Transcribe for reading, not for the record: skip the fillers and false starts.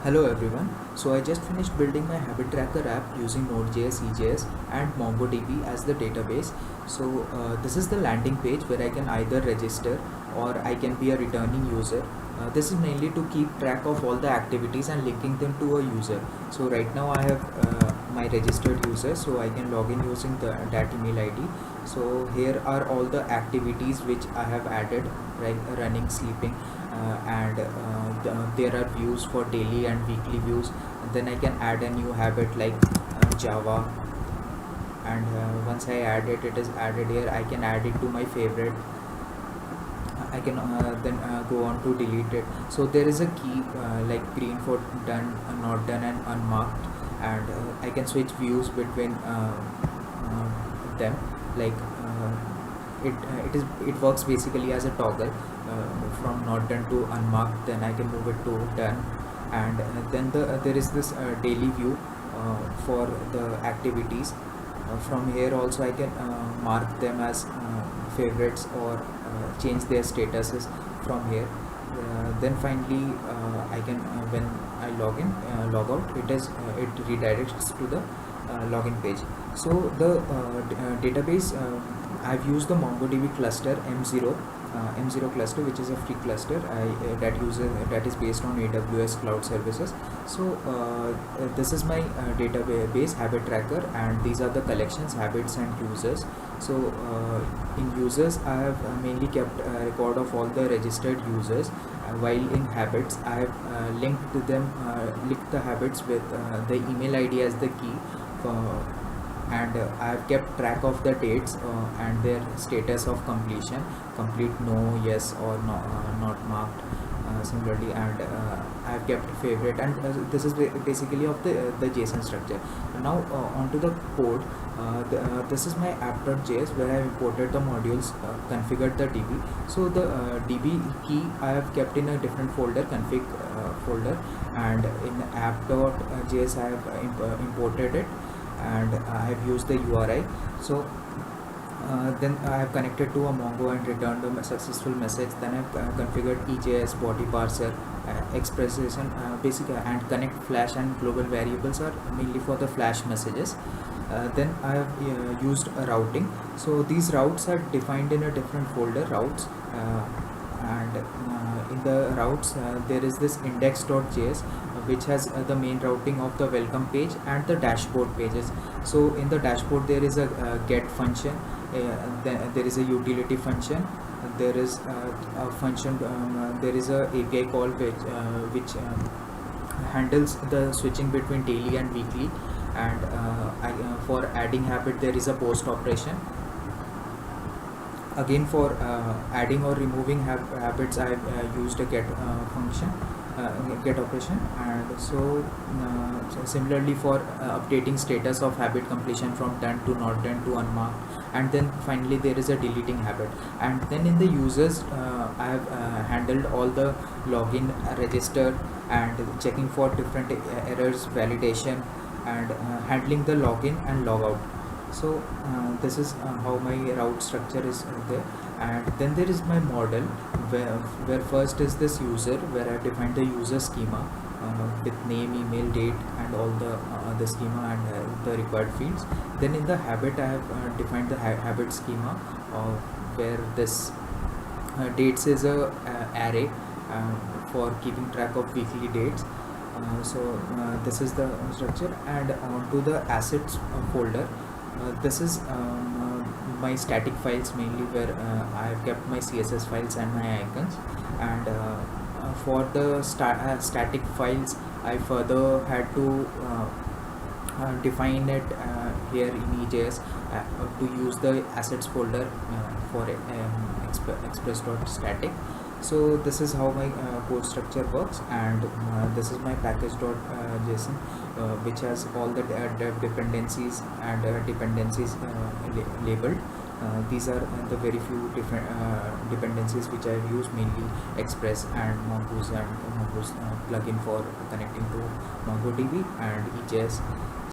Hello everyone. So I just finished building my habit tracker app using NodeJS EJS and MongoDB as the database. So this is the landing page where I can either register or I can be a returning user. This is mainly to keep track of all the activities and linking them to a user. So right now I have my registered user, so I can log in using that email ID. So here are all the activities which I have added, like running, sleeping, and there are views for daily and weekly views. And then I can add a new habit like Java, and once I add it, it is added here. I can add it to my favorite. I can then go on to delete it. So there is a key like green for done, not done, and unmarked, and I can switch views between them. Like it works basically as a toggle from not done to unmarked. Then I can move it to done, and then there is this daily view for the activities. From here also I can mark them as favorites or change their statuses from here. Then finally I can when I log out, it redirects to the login page. So the database, I've used the MongoDB cluster M0 cluster, which is a free cluster that is based on AWS cloud services. So this is my database habit tracker, and these are the collections, habits and users. So in users I have mainly kept record of all the registered users, while in habits I have linked the habits with the email ID as the key, and I have kept track of the dates and their status of completion, complete, no, yes, or no, not marked. Similarly, and I have kept favorite, and this is basically of the JSON structure. Now onto the code. This is my app.js, where I have imported the modules, configured the DB. So the DB key I have kept in a different folder, config folder, and in app.js I have imported it, and I have used the URI. So then I have connected to a Mongo and returned a successful message. Then I have configured EJS, body parser, expression, basic, and connect flash and global variables are mainly for the flash messages. Then I have used routing. So these routes are defined in a different folder, routes, and in the routes there is this index.js, which has the main routing of the welcome page and the dashboard pages. So in the dashboard there is a get function, then there is a utility function, there is a function, there is a API call which handles the switching between daily and weekly, and for adding habit there is a post operation. Again, for adding or removing habits I have used a get function, get operation. And so similarly for updating status of habit completion from done to not done to unmarked, and then finally there is a deleting habit. And then in the users I have handled all the login, register, and checking for different errors, validation, and handling the login and logout. So this is how my route structure is there. And then there is my model, where first is this user, where I defined the user schema with name, email, date, and all the schema and the required fields. Then in the habit I have defined the habit schema, where this dates is a array for keeping track of weekly dates. So this is the structure. And onto the assets folder, this is my static files mainly, where I have kept my CSS files and my icons. And for the static files I further had to define it here in EJS to use the assets folder for express.static. So this is how my code structure works. And this is my package.json, which has all the dev dependencies and dependencies labeled. These are the very few different dependencies which I have used, mainly Express and Mongoose plugin for connecting to MongoDB, and EJS